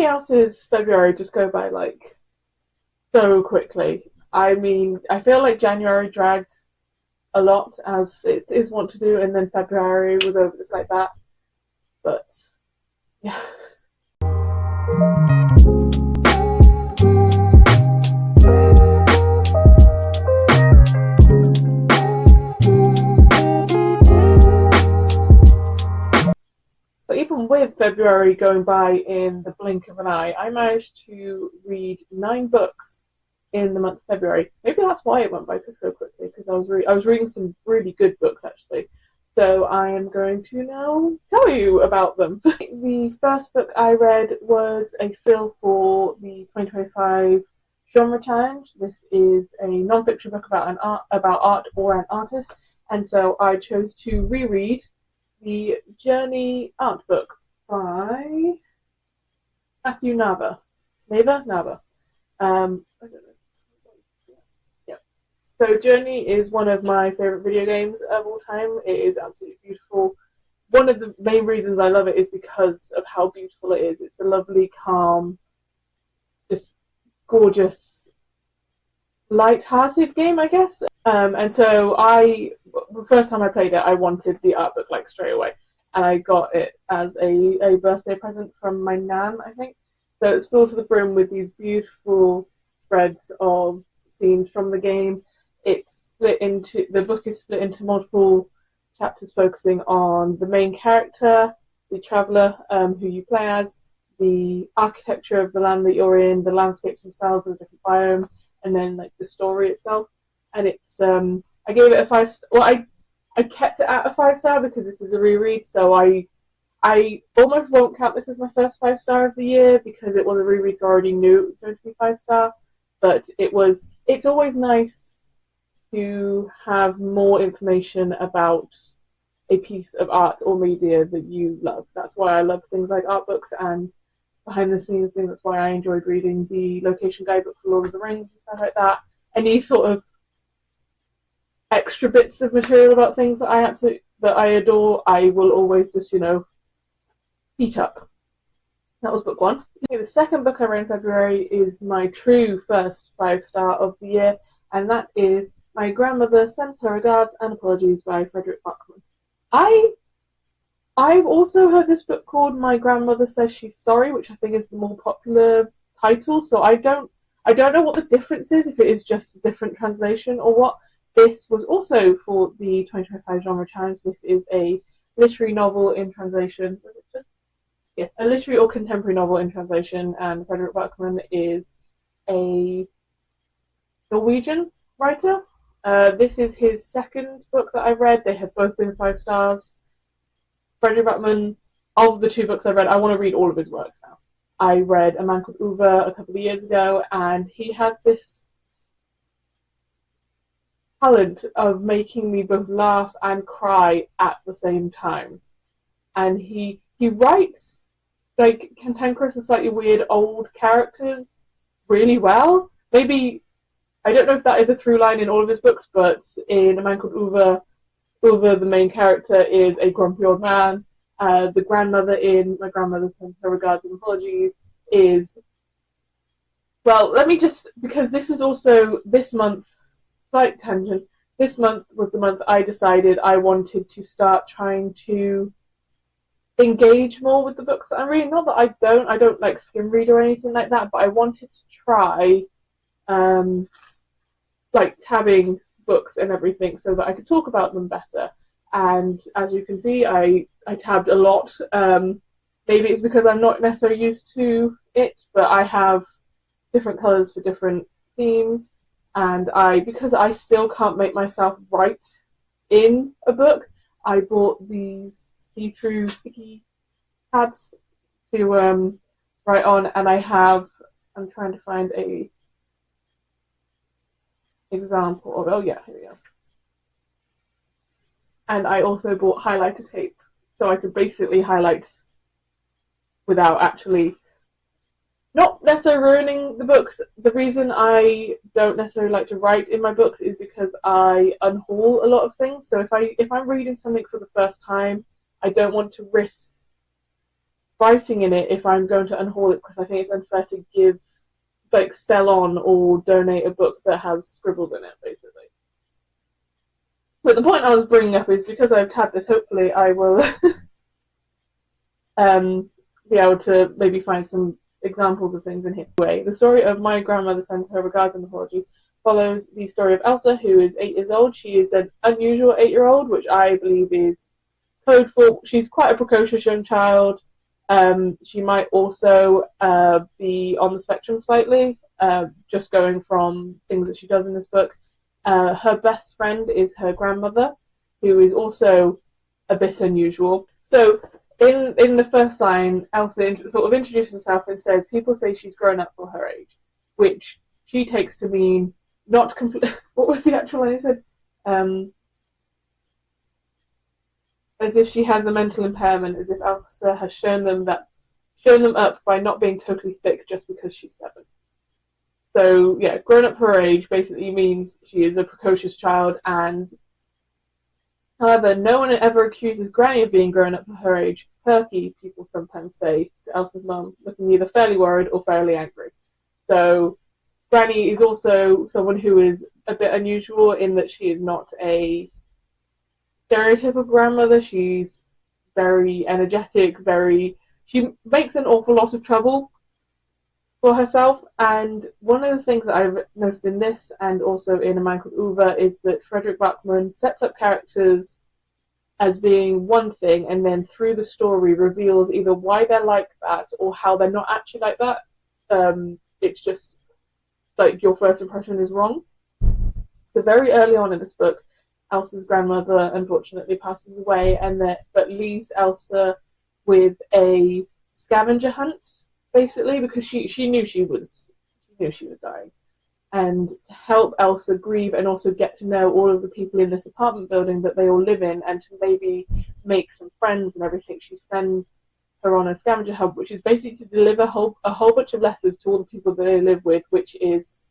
everybody else's February just go by like so quickly. I mean, I feel like January dragged a lot as it is wont to do, and then February was over just like that. But yeah. But even with February going by in the blink of an eye, I managed to read 9 books in the month of February. Maybe that's why it went by so quickly, because I was reading some really good books actually. So I am going to now tell you about them. The first book I read was a fill for the 2025 Genre Challenge. This is a non-fiction book about art or an artist, and so I chose to reread the Journey art book by Matthew Nava. Nava. I don't know. Yeah. So Journey is one of my favorite video games of all time. It is absolutely beautiful. One of the main reasons I love it is because of how beautiful it is. It's a lovely, calm, just gorgeous, light-hearted game, I guess. And so the first time I played it, I wanted the art book like straight away, and I got it as a birthday present from my nan, I think. So it's full to the brim with these beautiful spreads of scenes from the game. The book is split into multiple chapters focusing on the main character, the traveller, who you play as, the architecture of the land that you're in, the landscapes themselves, the different biomes, and then like the story itself. And it's I gave it a 5 star. Well, I kept it at a 5-star because this is a reread, so I almost won't count this as my first 5-star of the year because it was a reread, so I already knew it was going to be 5-star. But it's always nice to have more information about a piece of art or media that you love. That's why I love things like art books and behind the scenes things. That's why I enjoyed reading the location guidebook for Lord of the Rings and stuff like that. Any sort of extra bits of material about things that I adore, I will always just, eat up. That was book 1. The second book I read in February is my true first 5-star of the year, and that is My Grandmother Sends Her Regards and Apologies by Frederick Buckman. I've also heard this book called My Grandmother Says She's Sorry, which I think is the more popular title, so I don't know what the difference is, if it is just a different translation or what. This was also for the 2025 Genre Challenge. This is a literary novel in translation. Was it just? Yeah, a literary or contemporary novel in translation, and Frederick Buckman is a Norwegian writer. This is his second book that I've read. They have both been 5 stars. Frederick Buckman, of the 2 books I've read, I want to read all of his works now. I read A Man Called Ove a couple of years ago, and he has this talent of making me both laugh and cry at the same time. And he writes like cantankerous and slightly weird old characters really well. Maybe, I don't know if that is a through line in all of his books, but in A Man Called Ove, the main character is a grumpy old man. The grandmother in My Grandmother Sends Her Regards and Apologies is, well, let me just, because this was also this month, slight tangent, this month was the month I decided I wanted to start trying to engage more with the books that I'm reading. Not that I don't like skim read or anything like that, but I wanted to try like tabbing books and everything so that I could talk about them better. And as you can see, I tabbed a lot. Maybe it's because I'm not necessarily used to it, but I have different colours for different themes. And because I still can't make myself write in a book, I bought these see-through sticky tabs to write on, and I'm trying to find a example of, oh yeah, here we go. And I also bought highlighter tape, so I could basically highlight without actually not necessarily ruining the books. The reason I don't necessarily like to write in my books is because I unhaul a lot of things. So if I'm reading something for the first time, I don't want to risk writing in it if I'm going to unhaul it, because I think it's unfair to give, like, sell on or donate a book that has scribbles in it, basically. But the point I was bringing up is, because I've had this, hopefully I will be able to maybe find some examples of things in here. Anyway, the story of My Grandmother Sends Her Regards and Apologies follows the story of Elsa, who is 8 years old. She is an unusual 8-year-old, which I believe is code for she's quite a precocious young child. She might also be on the spectrum slightly, just going from things that she does in this book. Her best friend is her grandmother, who is also a bit unusual. So in the first line, Elsa sort of introduces herself and says, people say she's grown up for her age, which she takes to mean not complete. What was the actual line? It said, as if she has a mental impairment, as if Elsa has shown them up by not being totally thick just because she's 7. So yeah, grown up for her age basically means she is a precocious child, and however, no one ever accuses Granny of being grown up for her age. Perky, people sometimes say to Elsa's mum, looking either fairly worried or fairly angry. So Granny is also someone who is a bit unusual in that she is not a stereotypical grandmother. She's very energetic, she makes an awful lot of trouble for herself. And one of the things that I've noticed in this and also in A Man Called Ove is that Fredrik Backman sets up characters as being one thing, and then through the story reveals either why they're like that or how they're not actually like that. It's just like your first impression is wrong. So very early on in this book, Elsa's grandmother unfortunately passes away, but leaves Elsa with a scavenger hunt, basically, because she knew she was dying. And to help Elsa grieve and also get to know all of the people in this apartment building that they all live in, and to maybe make some friends and everything, she sends her on a scavenger hunt, which is basically to deliver a whole bunch of letters to all the people that they live with, which is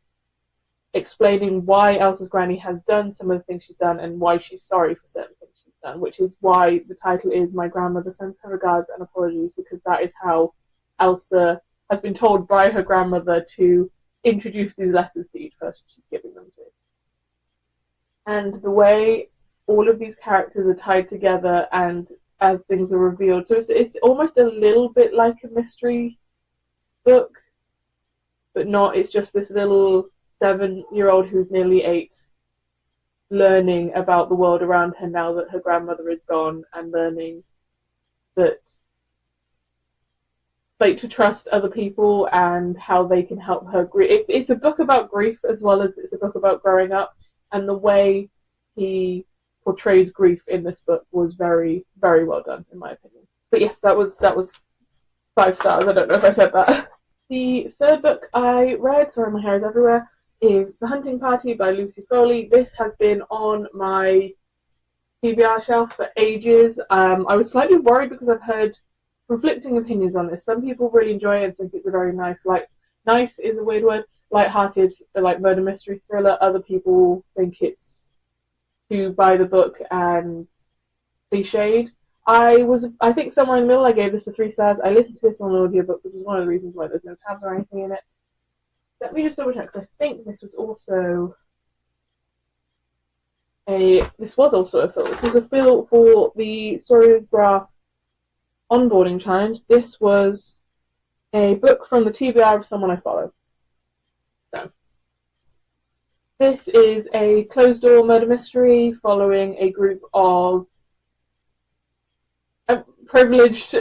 explaining why Elsa's granny has done some of the things she's done and why she's sorry for certain things she's done, which is why the title is My Grandmother Sends Her Regards and Apologies, because that is how Elsa has been told by her grandmother to introduce these letters to each person she's giving them to. And the way all of these characters are tied together and as things are revealed, so it's almost a little bit like a mystery book, but not. It's just this little 7-year-old who's nearly 8 learning about the world around her now that her grandmother is gone, and learning that, like, to trust other people and how they can help her grieve. It's a book about grief as well as it's a book about growing up, and the way he portrays grief in this book was very, very well done, in my opinion. But yes, that was 5 stars. I don't know if I said that. The third book I read, sorry my hair is everywhere, is The Hunting Party by Lucy Foley. This has been on my TBR shelf for ages. I was slightly worried because I've heard conflicting opinions on this. Some people really enjoy it and think it's a very nice is a weird word, light-hearted, like, murder mystery thriller. Other people think it's too by the book and cliched. I think somewhere in the middle. I gave this a 3 stars. I listened to this on an audiobook, which is one of the reasons why there's no tabs or anything in it. Let me just double check, because I think this was also a fill. This was a fill for the Storygraph onboarding challenge. This was a book from the TBR of someone I follow. So, this is a closed-door murder mystery following a group of privileged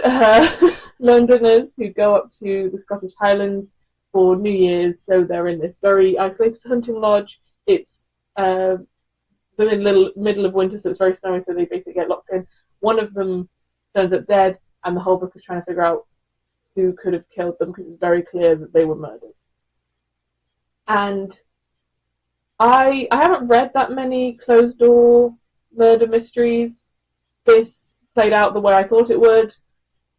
Londoners who go up to the Scottish Highlands for New Year's. So they're in this very isolated hunting lodge. It's the middle of winter, so it's very snowy, so they basically get locked in. One of them turns up dead, and the whole book is trying to figure out who could have killed them, because it's very clear that they were murdered. And I haven't read that many closed-door murder mysteries. This played out the way I thought it would.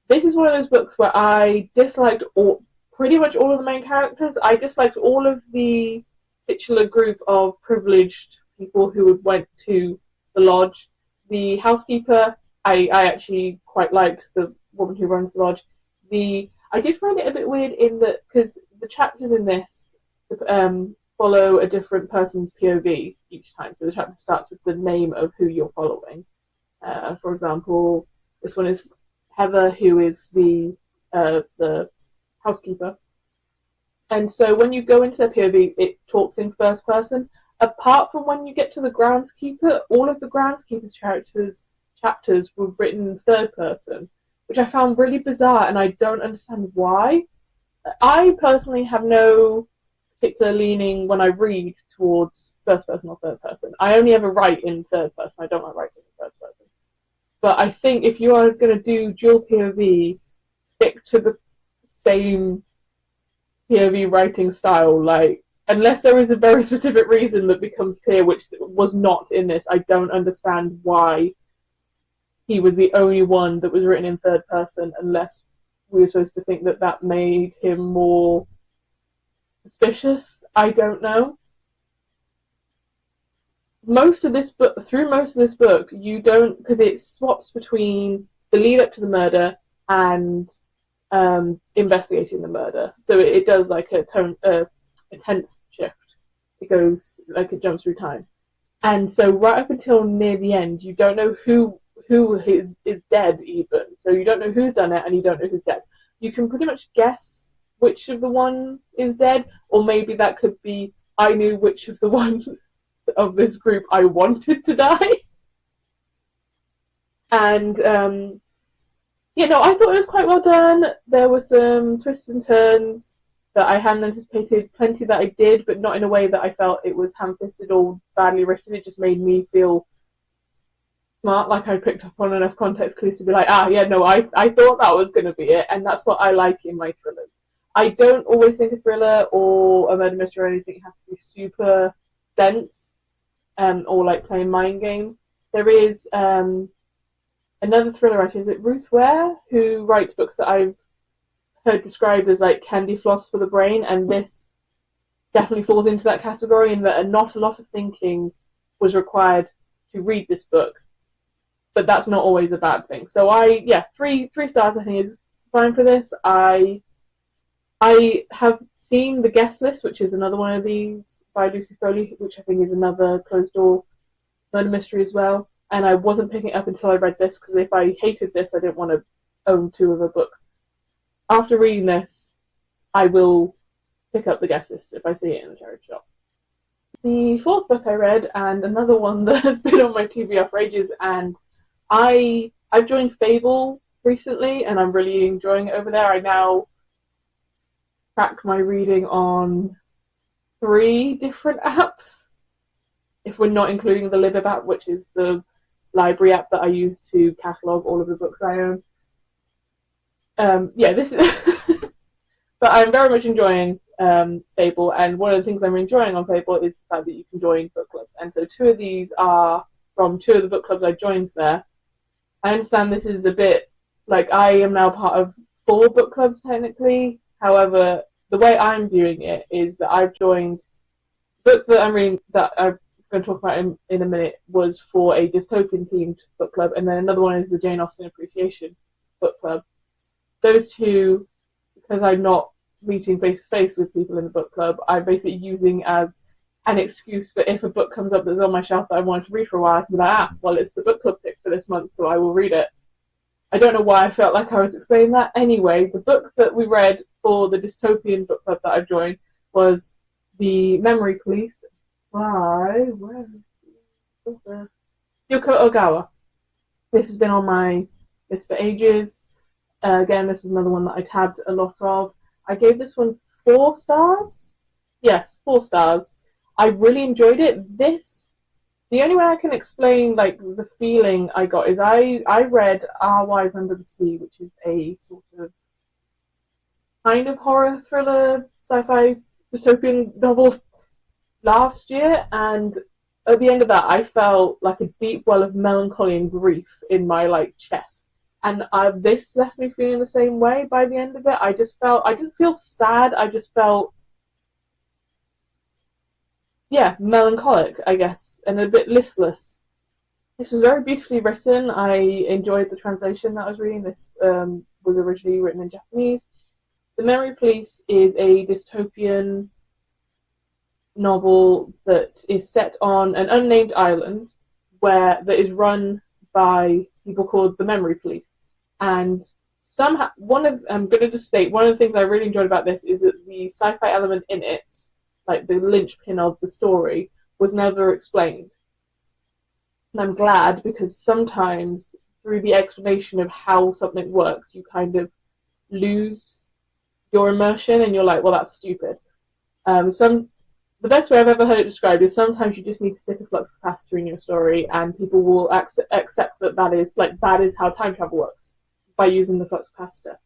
This is one of those books where I disliked pretty much all of the main characters. I disliked all of the titular group of privileged people who went to the lodge. The housekeeper, I actually quite liked the woman who runs the lodge. I did find it a bit weird in that because the chapters in this follow a different person's POV each time. So the chapter starts with the name of who you're following. For example, this one is Heather, who is the housekeeper. And so when you go into their POV, it talks in first person. Apart from when you get to the groundskeeper, all of the groundskeeper's chapters were written in third person, which I found really bizarre, and I don't understand why. I personally have no particular leaning when I read towards first person or third person. I only ever write in third person. I don't like writing in first person. But I think if you are going to do dual POV, stick to the same POV writing style. Like, unless there is a very specific reason that becomes clear, which was not in this, I don't understand why he was the only one that was written in third person, unless we were supposed to think that that made him more suspicious. I don't know. Through most of this book, you don't, because it swaps between the lead up to the murder and investigating the murder. So it does like a tense shift. It goes like it jumps through time, and so right up until near the end, you don't know who is dead even. So you don't know who's done it, and you don't know who's dead. You can pretty much guess which of the one is dead, or maybe that could be I knew which of the ones of this group I wanted to die. And I thought it was quite well done. There were some twists and turns that I hadn't anticipated, plenty that I did, but not in a way that I felt it was ham-fisted or badly written. It just made me feel smart, like I picked up on enough context clues to be like, I thought that was going to be it, and that's what I like in my thrillers. I don't always think a thriller or a murder mystery or anything has to be super dense, or like playing mind games. There is another thriller writer, is it Ruth Ware, who writes books that I've heard described as like candy floss for the brain, and this definitely falls into that category in that not a lot of thinking was required to read this book, but that's not always a bad thing. So three stars I think is fine for this. I have seen The Guest List, which is another one of these by Lucy Foley, which I think is another closed door murder mystery as well. And I wasn't picking it up until I read this, because if I hated this, I didn't want to own two of her books. After reading this, I will pick up The Guest List if I see it in the charity shop. The fourth book I read, and another one that has been on my TBR for ages, and I've joined Fable recently, and I'm really enjoying it over there. I now track my reading on 3 different apps, if we're not including the Libib app, which is the library app that I use to catalogue all of the books I own. This is but I'm very much enjoying Fable, and one of the things I'm enjoying on Fable is the fact that you can join book clubs, and so 2 of these are from 2 of the book clubs I joined there. I understand this is a bit like I am now part of 4 book clubs technically. However, the way I'm viewing it is that I've joined books that I'm reading that I'm going to talk about in a minute was for a dystopian themed book club, and then another one is the Jane Austen Appreciation book club. Those 2, because I'm not meeting face to face with people in the book club, I'm basically using as an excuse for if a book comes up that's on my shelf that I wanted to read for a while, I can be like, well, it's the book club pick for this month, so I will read it. I don't know why I felt like I was explaining that. Anyway, the book that we read for the dystopian book club that I've joined was The Memory Police by Yoko Ogawa. This has been on my list for ages. Again, this is another one that I tabbed a lot of. I gave this one 4 stars. Yes, 4 stars. I really enjoyed it. The only way I can explain like the feeling I got is I read Our Wives Under the Sea, which is a sort of kind of horror thriller sci-fi dystopian novel last year, and at the end of that I felt like a deep well of melancholy and grief in my chest, and this left me feeling the same way by the end of it. I didn't feel sad, I just felt melancholic, I guess, and a bit listless. This was very beautifully written. I enjoyed the translation that I was reading. This was originally written in Japanese. The Memory Police is a dystopian novel that is set on an unnamed island that is run by people called the Memory Police. And somehow, I'm going to just state, one of the things I really enjoyed about this is that the sci-fi element in it, like the linchpin of the story, was never explained. And I'm glad, because sometimes through the explanation of how something works, you kind of lose your immersion and you're like, well, that's stupid. The best way I've ever heard it described is sometimes you just need to stick a flux capacitor in your story, and people will accept that is how time travel works, by using the flux capacitor.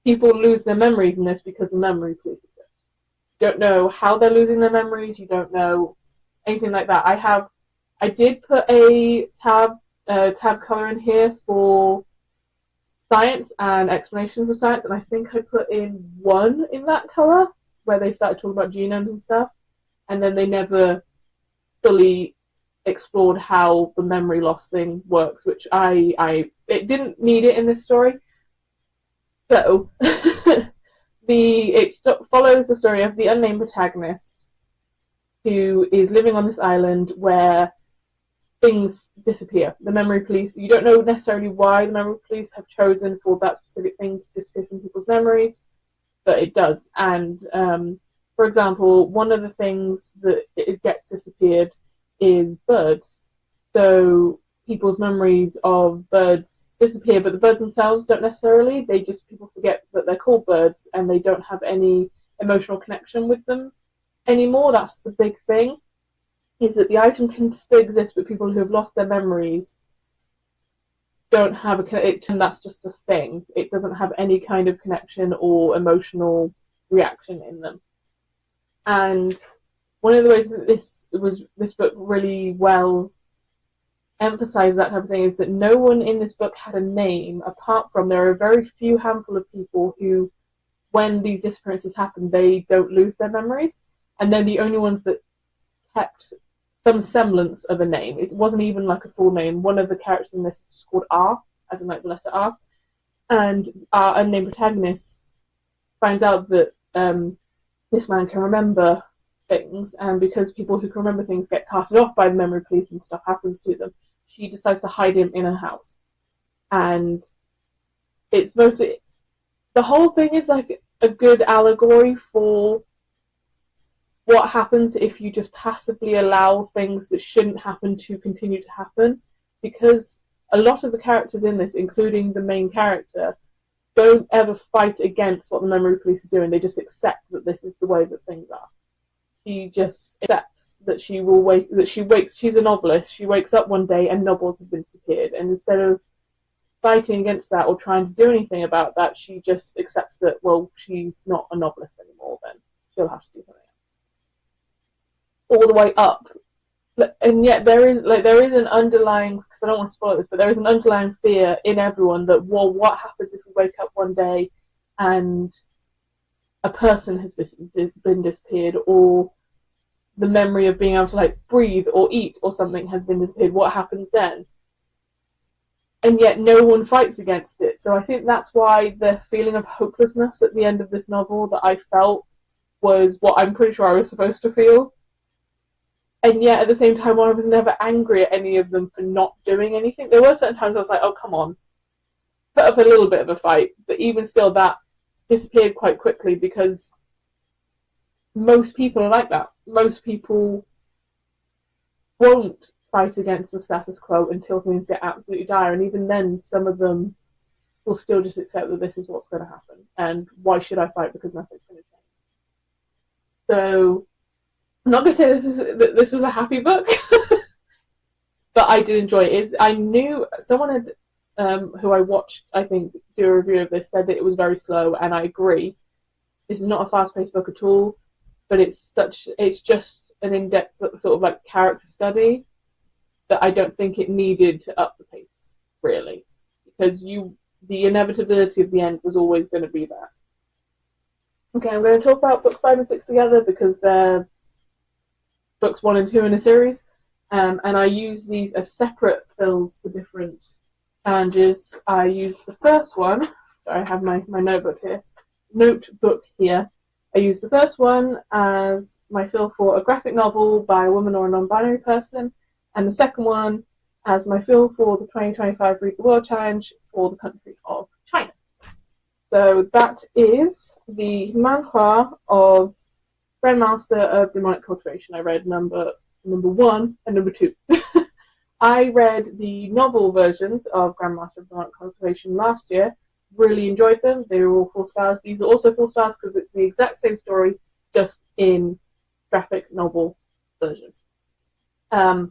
People lose their memories in this because the Memory Police exist. You don't know how they're losing their memories. You don't know anything like that. I did put a tab color in here for science and explanations of science, and I think I put in one in that color where they started talking about genomes and stuff, and then they never fully explored how the memory loss thing works, which it didn't need it in this story. So it follows the story of the unnamed protagonist who is living on this island where things disappear. The Memory Police, you don't know necessarily why the Memory Police have chosen for that specific thing to disappear from people's memories, but it does. And for example, one of the things that it gets disappeared is birds. So people's memories of birds disappear, but the birds themselves don't necessarily. People forget that they're called birds, and they don't have any emotional connection with them anymore. That's the big thing, is that the item can still exist, but people who have lost their memories don't have a connection. That's just a thing. It doesn't have any kind of connection or emotional reaction in them. And one of the ways that this book really well emphasized that type of thing is that no one in this book had a name, apart from there are a very few handful of people who, when these disappearances happen, they don't lose their memories, and they're the only ones that kept some semblance of a name. It wasn't even like a full name. One of the characters in this is just called R, as in like the letter R, and our unnamed protagonist finds out that this man can remember things, and because people who can remember things get carted off by the Memory Police and stuff happens to them, she decides to hide him in her house. And it's mostly, the whole thing is like a good allegory for what happens if you just passively allow things that shouldn't happen to continue to happen, because a lot of the characters in this, including the main character, don't ever fight against what the Memory Police are doing. They just accept that this is the way that things are. She just accepts that she's a novelist. She wakes up one day and novels have disappeared, and instead of fighting against that or trying to do anything about that, she just accepts that, well, she's not a novelist anymore, then she'll have to do something else. All the way up. And yet there is an underlying, because I don't want to spoil this, but there is an underlying fear in everyone that, well, what happens if we wake up one day and a person has been disappeared, or the memory of being able to like breathe or eat or something has been disappeared? What happens then? And yet no one fights against it. So I think that's why the feeling of hopelessness at the end of this novel that I felt was what I'm pretty sure I was supposed to feel. And yet, at the same time, I was never angry at any of them for not doing anything. There were certain times I was like, oh, come on. Put up a little bit of a fight. But even still, that disappeared quite quickly, because most people are like that. Most people won't fight against the status quo until things get absolutely dire. And even then, some of them will still just accept that this is what's going to happen. And why should I fight, because nothing's going to change? So I'm not going to say this was a happy book, but I did enjoy it. I knew someone had, who I watched, I think, do a review of this, said that it was very slow, and I agree. This is not a fast-paced book at all, but it's just an in-depth sort of like character study that I don't think it needed to up the pace, really, because the inevitability of the end was always going to be there. Okay, I'm going to talk about book 5 and 6 together because they're books 1 and 2 in a series, and I use these as separate fills for different challenges. I use the first one, So I have my notebook here. I used the first one as my fill for a graphic novel by a woman or a non-binary person, and the second one as my fill for the 2025 Read the World Challenge for the country of China. So that is the manhua of Grandmaster of Demonic Cultivation. I read number 1 and number 2. I read the novel versions of Grandmaster of Demonic Cultivation last year. Really enjoyed them. They were all 4 stars. These are also 4 stars because it's the exact same story, just in graphic novel version. To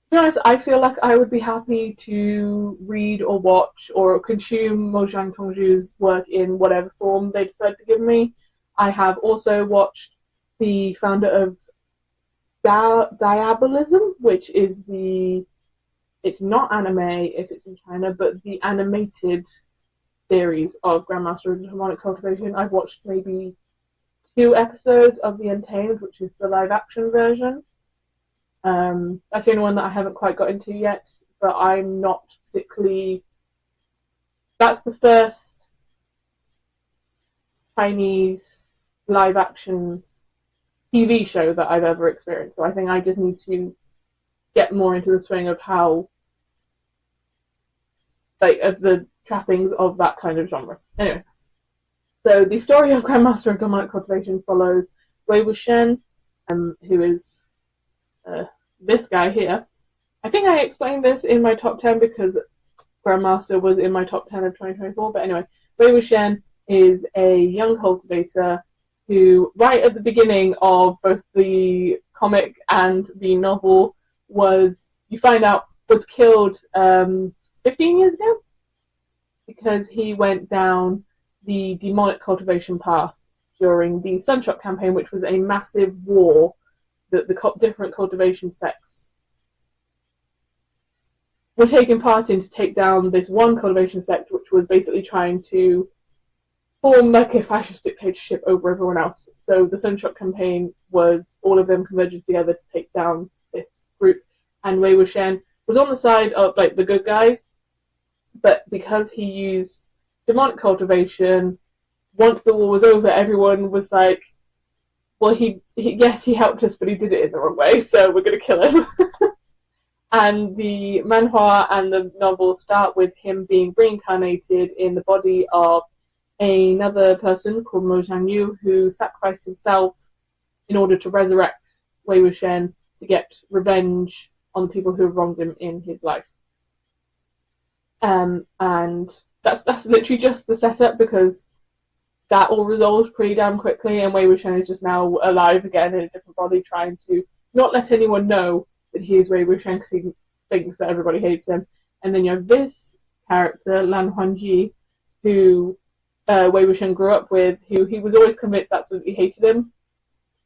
be honest, I feel like I would be happy to read or watch or consume Mojang Tongju's work in whatever form they decide to give me. I have also watched the founder of Diabolism, which is it's not anime if it's in China, but the animated series of Grandmaster of Demonic Cultivation. I've watched maybe 2 episodes of The Untamed, which is the live action version. That's the only one that I haven't quite got into yet, but I'm not particularly... That's the first Chinese live action TV show that I've ever experienced, so I think I just need to get more into the swing of how, of the trappings of that kind of genre. Anyway, so the story of Grandmaster of Demonic Cultivation follows Wei Wuxian, who is this guy here. I think I explained this in my top 10 because Grandmaster was in my top 10 of 2024, but anyway, Wei Wuxian is a young cultivator who, right at the beginning of both the comic and the novel, you find out, was killed 15 years ago because he went down the demonic cultivation path during the Sunshot campaign, which was a massive war that the different cultivation sects were taking part in to take down this one cultivation sect, which was basically trying to form like a fascist dictatorship over everyone else. So the Sunshot campaign was all of them converging together to take down this group, and Wei Wuxian was on the side of the good guys, but because he used demonic cultivation, once the war was over, everyone was like, well, yes, he helped us, but he did it in the wrong way, so we're going to kill him. And the manhwa and the novel start with him being reincarnated in the body of another person called Mo Zhangyu, who sacrificed himself in order to resurrect Wei Wuxian to get revenge on the people who have wronged him in his life. And that's literally just the setup, because that all resolves pretty damn quickly, and Wei Wuxian is just now alive again in a different body, trying to not let anyone know that he is Wei Wuxian because he thinks that everybody hates him. And then you have this character, Lan Huanji, who Wei Wuxian grew up with, who he was always convinced absolutely hated him.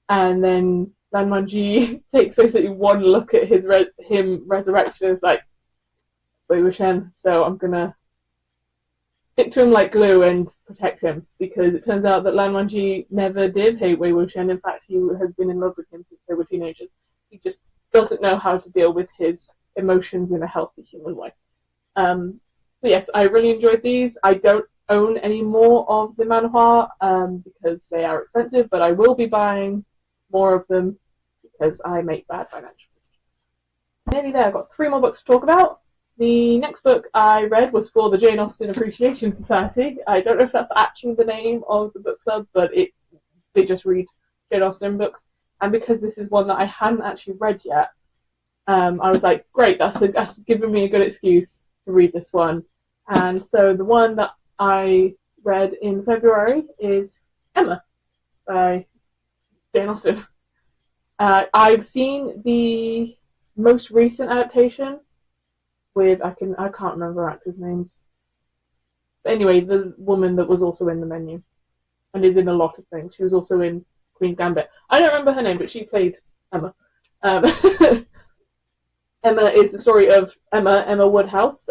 And then Lan Huanji takes basically one look at him resurrection and is like, Wei Wuxian, so I'm gonna stick to him like glue and protect him, because it turns out that Lan Wangji never did hate Wei Wuxian. In fact, he has been in love with him since they were teenagers. He just doesn't know how to deal with his emotions in a healthy human way. So yes, I really enjoyed these. I don't own any more of the manhwa because they are expensive, but I will be buying more of them because I make bad financial decisions. Nearly there. I've got 3 more books to talk about. The next book I read was for the Jane Austen Appreciation Society. I don't know if that's actually the name of the book club, but they just read Jane Austen books. And because this is one that I hadn't actually read yet, I was like, great, that's given me a good excuse to read this one. And so the one that I read in February is Emma by Jane Austen. I've seen the most recent adaptation with, I can't remember actors' names. But anyway, the woman that was also in The Menu and is in a lot of things. She was also in Queen's Gambit. I don't remember her name, but she played Emma. Emma is the story of Emma Woodhouse,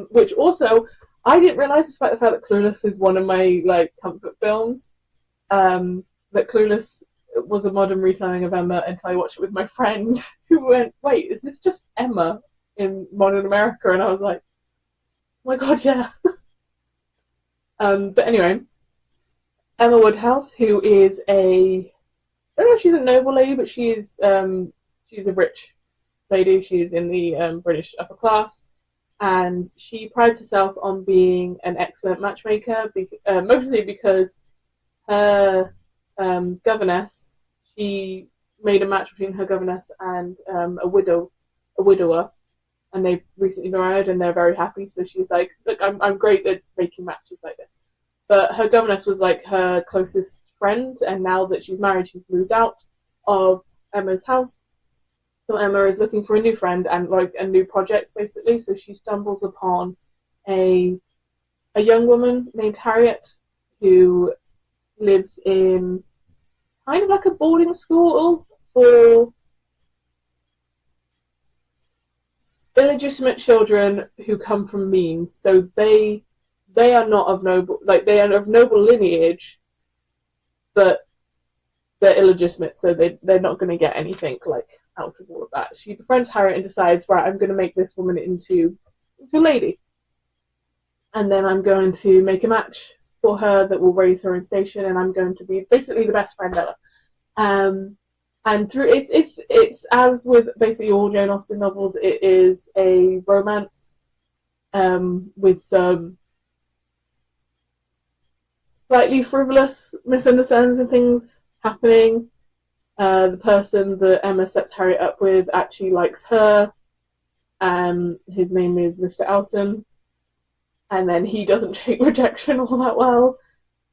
which also I didn't realise, despite the fact that Clueless is one of my comfort films, that Clueless was a modern retelling of Emma until I watched it with my friend, who went, "Wait, is this just Emma in modern America?" And I was like, my god, yeah. But anyway, Emma Woodhouse, who is I don't know if she's a noble lady, but she's a rich lady. She's in the British upper class, and she prides herself on being an excellent matchmaker, mostly because her governess, she made a match between her governess and a widower, and they've recently married, and they're very happy. So she's like, "Look, I'm great at making matches like this." But her governess was like her closest friend, and now that she's married, she's moved out of Emma's house. So Emma is looking for a new friend and like a new project, basically. So she stumbles upon a a young woman named Harriet who lives in kind of like a boarding school for illegitimate children who come from means. So they are not of noble, like they are of noble lineage, but they're illegitimate, so they're not going to get anything like out of all of that. She befriends Harriet and decides, right, I'm going to make this woman into a lady, and then I'm going to make a match for her that will raise her in station, and I'm going to be basically the best friend ever. Um, and through it's as with basically all Jane Austen novels, it is a romance with some slightly frivolous misunderstandings and things happening. The person that Emma sets Harriet up with actually likes her. His name is Mr. Elton, and then he doesn't take rejection all that well.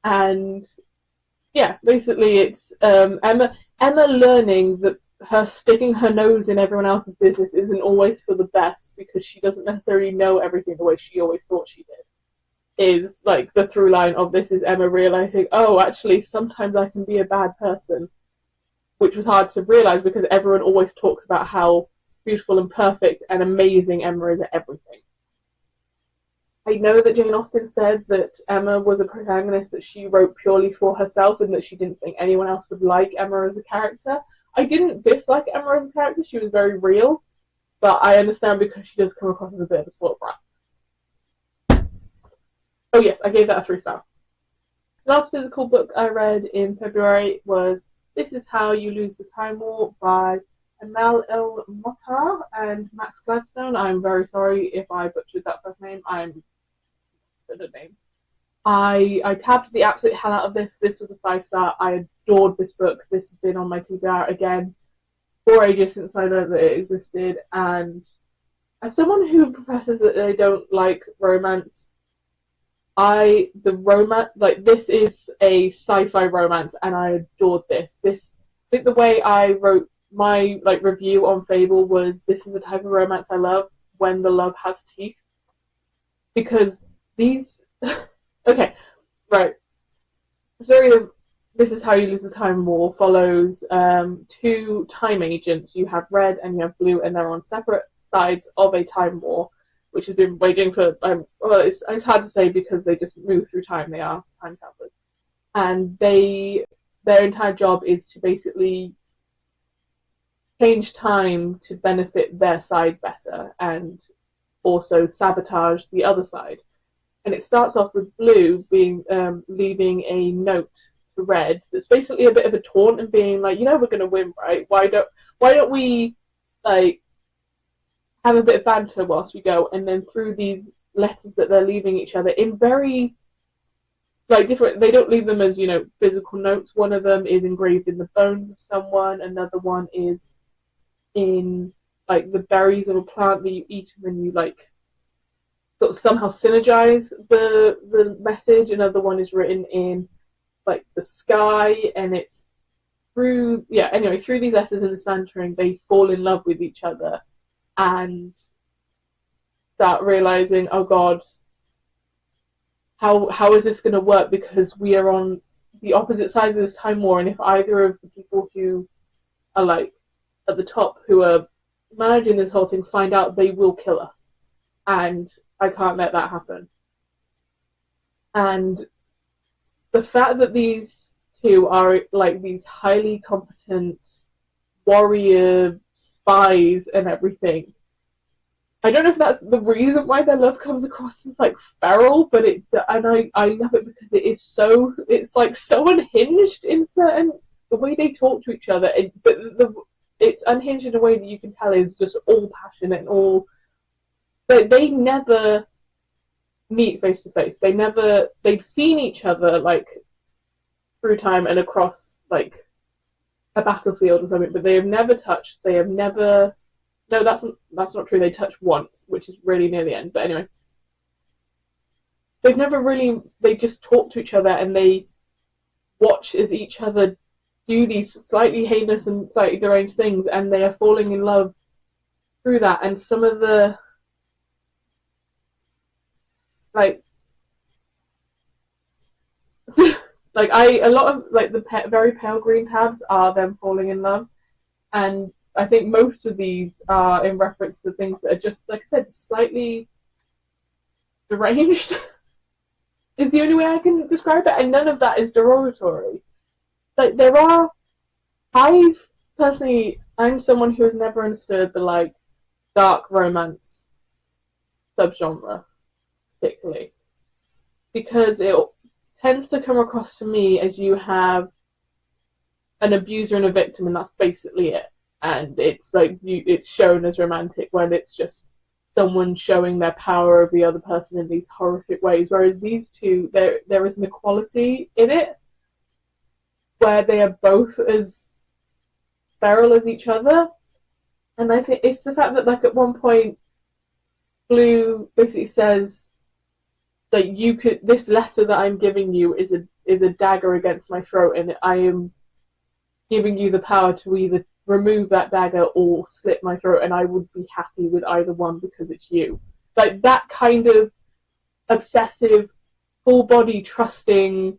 And yeah, basically it's Emma learning that her sticking her nose in everyone else's business isn't always for the best because she doesn't necessarily know everything the way she always thought she did. Is like the through line of this is Emma realizing, oh, actually, sometimes I can be a bad person, which was hard to realize because everyone always talks about how beautiful and perfect and amazing Emma is at everything. I know that Jane Austen said that Emma was a protagonist that she wrote purely for herself and that she didn't think anyone else would like Emma as a character. I didn't dislike Emma as a character, she was very real, but I understand because she does come across as a bit of a spoiled brat. Oh yes, I gave that a 3 star. The last physical book I read in February was This Is How You Lose the Time War by Amal El-Mottar and Max Gladstone. I'm very sorry if I butchered that first name. I'm good at names. I tabbed the absolute hell out of this. This was a 5 star. I adored this book. This has been on my TBR again for ages since I learned that it existed. And as someone who professes that they don't like romance, this is a sci-fi romance, and I adored this. I think the way I wrote my review on Fable was, this is the type of romance I love when the love has teeth, because these okay, right. The story of This Is How You Lose the Time War follows 2 time agents. You have Red and you have Blue, and they're on separate sides of a time war, which has been waging for, well, it's hard to say because they just move through time. They are time travelers. And their entire job is to basically change time to benefit their side better and also sabotage the other side. And it starts off with Blue being leaving a note to Red that's basically a bit of a taunt and being like, we're going to win, right? Why don't we have a bit of banter whilst we go? And then through these letters that they're leaving each other in very different, they don't leave them as physical notes. One of them is engraved in the bones of someone, another one is in the berries of a plant that you eat, and then you sort of somehow synergize the message. Another one is written in the sky, and it's through these letters and this bantering they fall in love with each other and start realizing, oh god, how is this going to work, because we are on the opposite sides of this time war, and if either of the people who are at the top who are managing this whole thing find out, they will kill us, and I can't let that happen. And the fact that these 2 are these highly competent warrior spies and everything I don't know if that's the reason why their love comes across as like feral, but I love it because it's like so unhinged in certain the way they talk to each other, but it's unhinged in a way that you can tell is just all passionate and all. They never meet face to face. They've seen each other like through time and across like a battlefield or something, but they have never touched. They have never. No, that's not true. They touch once, which is really near the end. But anyway, they've never really. They just talk to each other and they watch as each other do these slightly heinous and slightly deranged things, and they are falling in love through that. And some of the like, a lot of like the very pale green tabs are them falling in love, and I think most of these are in reference to things that are just, like I said, slightly deranged is the only way I can describe it, and none of that is derogatory. Like there are, I'm someone who has never understood the like dark romance subgenre particularly because it tends to come across to me as you have an abuser and a victim, and that's basically it. And it's like it's shown as romantic when it's just someone showing their power over the other person in these horrific ways. Whereas these two, there is an equality in it where they are both as feral as each other. And I think it's the fact that like at one point, Blue basically says that this letter that I'm giving you is a dagger against my throat, and I am giving you the power to either remove that dagger or slit my throat, and I would be happy with either one because it's you. Like that kind of obsessive, full body trusting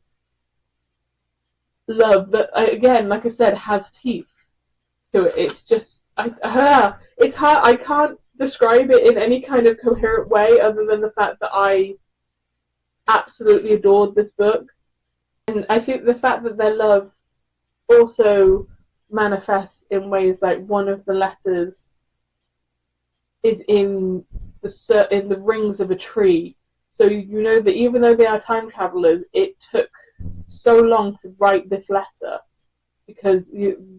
love that, again, like I said, has teeth to it. It's just, it's hard. I can't describe it in any kind of coherent way other than the fact that I absolutely adored this book. And I think the fact that their love also manifests in ways like one of the letters is in the rings of a tree. So you know that even though they are time travelers, it took so long to write this letter because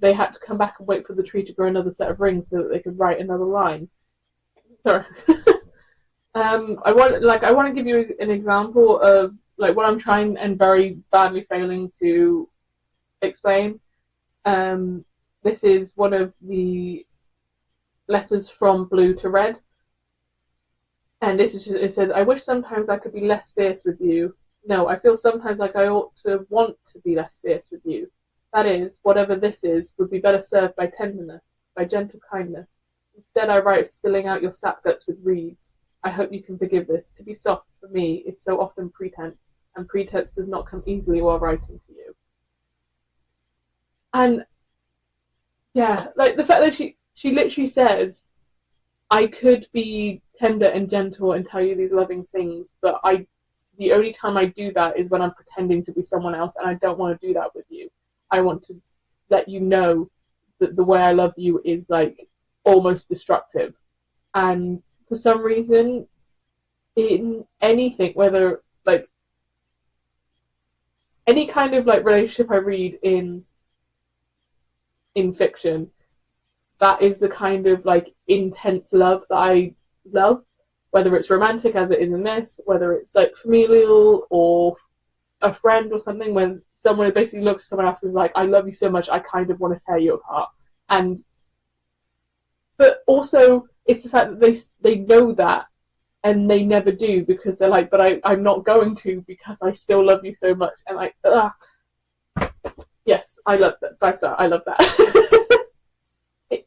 they had to come back and wait for the tree to grow another set of rings so that they could write another line. Sorry. I want to give you an example of like what I'm trying and very badly failing to explain. This is one of the letters from Blue to Red, and this is just, it says, "I wish sometimes I could be less fierce with you. No, I feel sometimes like I ought to want to be less fierce with you. That is, whatever this is, would be better served by tenderness, by gentle kindness. Instead, I write spilling out your sapguts with reeds. I hope you can forgive this. To be soft, for me, is so often pretense, and pretense does not come easily while writing to you." And yeah, like the fact that she literally says, "I could be tender and gentle and tell you these loving things, but the only time I do that is when I'm pretending to be someone else, and I don't want to do that with you. I want to let you know that the way I love you is like almost destructive." And for some reason, in anything, whether like any kind of like relationship I read in fiction, that is the kind of like intense love that I love, whether it's romantic as it is in this, whether it's like familial or a friend or something, when someone basically looks at someone else and is like, "I love you so much, I kind of want to tear you apart." But also it's the fact that they know that and they never do because they're like, "But I'm not going to because I still love you so much." And like, yes, I love that. 5-star, I love that.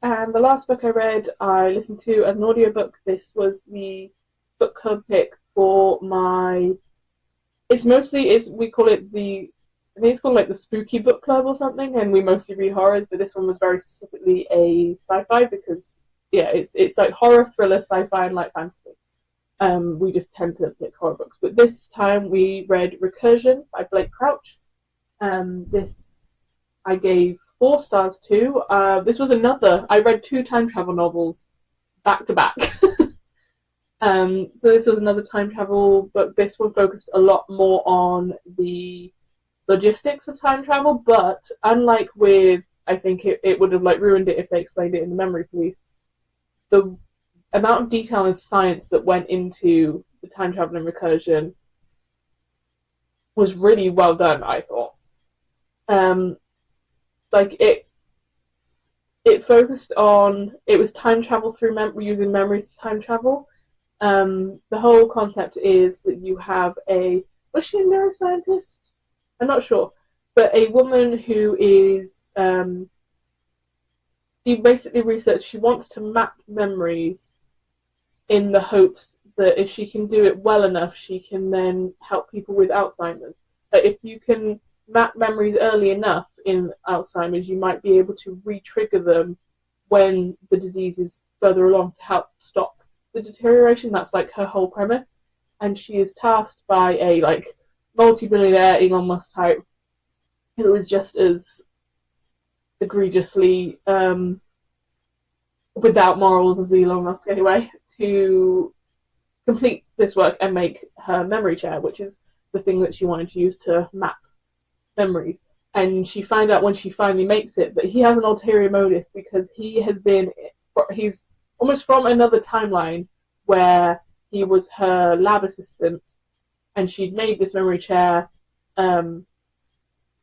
And the last book I read, I listened to as an audiobook. This was the book club pick for my. We call it I think it's called like the spooky book club or something, and we mostly read horrors. But this one was very specifically a sci-fi because it's like horror, thriller, sci-fi, and light fantasy. We just tend to pick horror books, but this time we read Recursion by Blake Crouch. This I gave 4 stars to. This was I read 2 time travel novels back to back. So this was another time travel, but this one focused a lot more on the logistics of time travel. But unlike with, I think it would have like ruined it if they explained it in the Memory Police. The amount of detail and science that went into the time travel and recursion was really well done, I thought. Um, like it focused on, it was time travel through using memories to time travel. The whole concept is that you have was she a neuroscientist? I'm not sure, but a woman who is she basically researched. She wants to map memories in the hopes that if she can do it well enough, she can then help people with Alzheimer's. But if you can map memories early enough in Alzheimer's, you might be able to re-trigger them when the disease is further along to help stop the deterioration. That's like her whole premise. And she is tasked by a like multi-billionaire Elon Musk type who is just as egregiously without morals as Elon Musk anyway, to complete this work and make her memory chair, which is the thing that she wanted to use to map memories. And she found out when she finally makes it that he has an ulterior motive because he's almost from another timeline where he was her lab assistant and she'd made this memory chair, and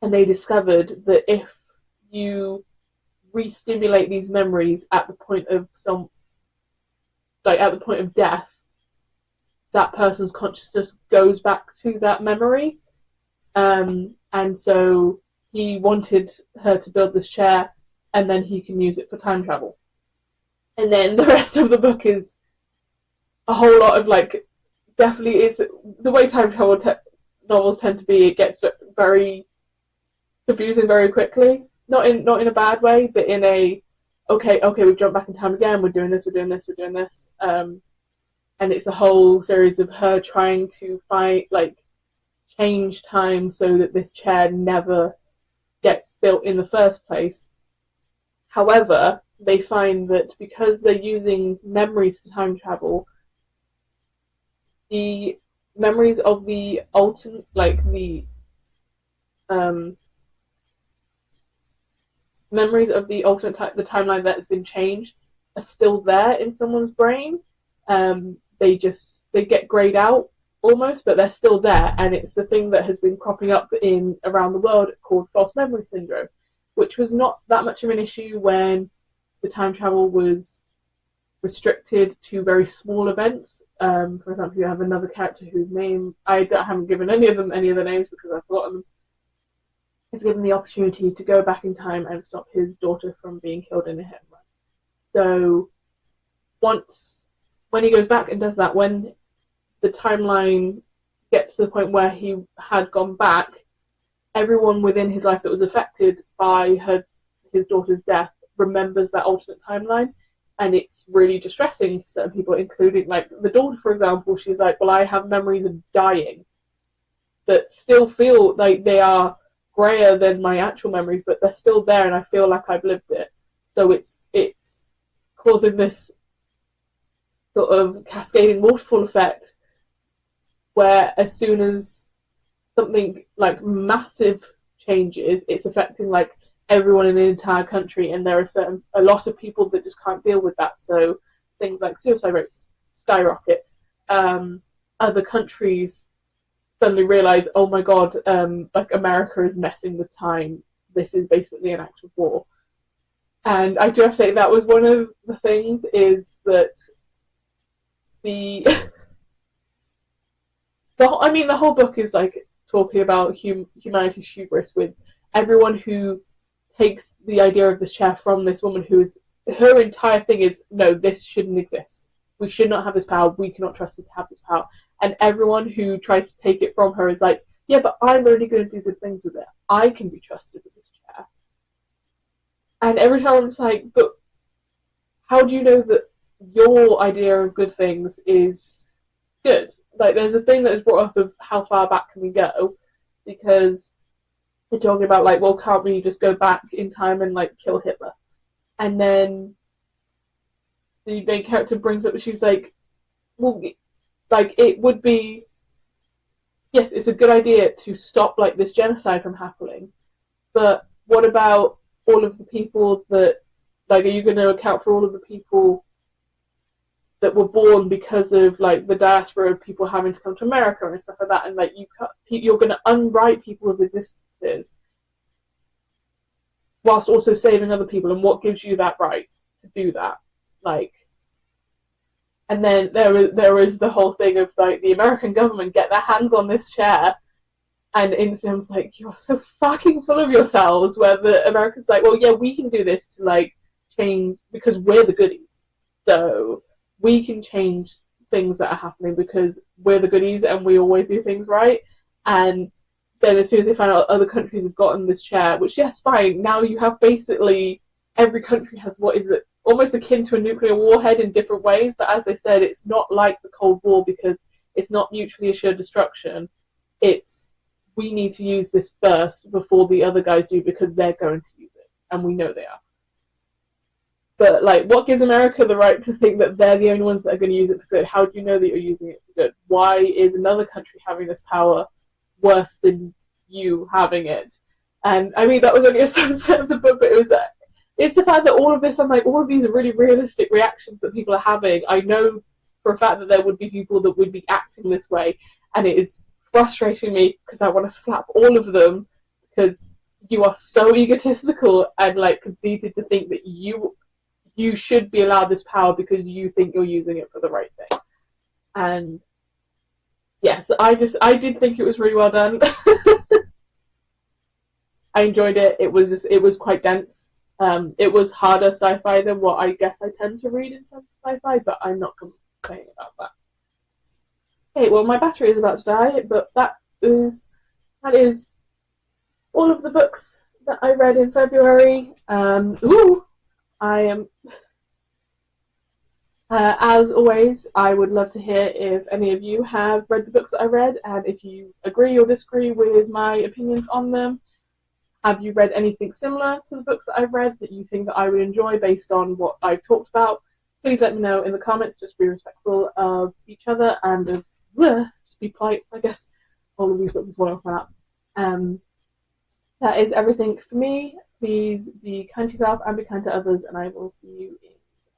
they discovered that if you re-stimulate these memories at the point of death, that person's consciousness goes back to that memory. And so he wanted her to build this chair and then he can use it for time travel. And then the rest of the book is a whole lot of like, definitely is the way time travel novels tend to be. It gets very confusing very quickly. Not in a bad way, but in a okay, we've jumped back in time again. We're doing this. And it's a whole series of her trying to change time so that this chair never gets built in the first place. However, they find that because they're using memories to time travel, the memories of the alternate, memories of the alternate the timeline that has been changed are still there in someone's brain. They get grayed out almost, but they're still there, and it's the thing that has been cropping up in around the world called false memory syndrome, which was not that much of an issue when the time travel was restricted to very small events. For example, you have another character whose name I haven't given any of the names because I've forgotten them. Is given the opportunity to go back in time and stop his daughter from being killed in a hit and run. So when he goes back and does that, when the timeline gets to the point where he had gone back, everyone within his life that was affected by his daughter's death remembers that alternate timeline, and it's really distressing to certain people, including like the daughter, for example. She's like, well, I have memories of dying that still feel like they are grayer than my actual memories, but they're still there and I feel like I've lived it. So it's causing this sort of cascading waterfall effect where as soon as something like massive changes, it's affecting like everyone in the entire country, and there are a lot of people that just can't deal with that. So things like suicide rates skyrocket. Other countries suddenly realize, oh my god, like America is messing with time. This is basically an act of war. And I do have to say that was one of the things, is that the whole book is like talking about humanity's hubris, with everyone who takes the idea of this chair from this woman who is, her entire thing is, no, this shouldn't exist. We should not have this power. We cannot trust it to have this power. And everyone who tries to take it from her is like, yeah, but I'm only going to do good things with it. I can be trusted with this chair. And every time it's like, but how do you know that your idea of good things is good? Like, there's a thing that is brought up of how far back can we go, because they're talking about like, well, can't we just go back in time and like kill Hitler? And then the main character brings up, she's like, well, like it would be, yes, it's a good idea to stop like this genocide from happening, but what about all of the people that, like, are you going to account for all of the people that were born because of like the diaspora of people having to come to America and stuff like that, and like you're going to unwrite people's existences whilst also saving other people, and what gives you that right to do that? Like, and then there is the whole thing of like the American government get their hands on this chair, and Instagram's like, you are so fucking full of yourselves. Where the Americans like, well, yeah, we can do this to like change because we're the goodies, so we can change things that are happening because we're the goodies and we always do things right. And then as soon as they find out other countries have gotten this chair, which yes, fine, now you have basically every country has what is it almost akin to a nuclear warhead in different ways. But as I said, it's not like the Cold War because it's not mutually assured destruction. It's we need to use this first before the other guys do because they're going to use it and we know they are. But like, what gives America the right to think that they're the only ones that are going to use it for good? How do you know that you're using it for good? Why is another country having this power worse than you having it? And I mean, that was only a subset of the book, but it's the fact that all of this, I'm like, all of these are really realistic reactions that people are having. I know for a fact that there would be people that would be acting this way, and it is frustrating me because I want to slap all of them because you are so egotistical and like conceited to think that you should be allowed this power because you think you're using it for the right thing. And yes, I did think it was really well done. I enjoyed it. It was quite dense. It was harder sci-fi than what I guess I tend to read in terms of sci-fi, but I'm not complaining about that. Okay, well my battery is about to die, but that is all of the books that I read in February. I am as always, I would love to hear if any of you have read the books that I read, and if you agree or disagree with my opinions on them. Have you read anything similar to the books that I've read that you think that I would enjoy based on what I've talked about? Please let me know in the comments. Just be respectful of each other and just be polite, I guess. All of these books is one of that. That is everything for me. Please be kind to yourself and be kind to others, and I will see you in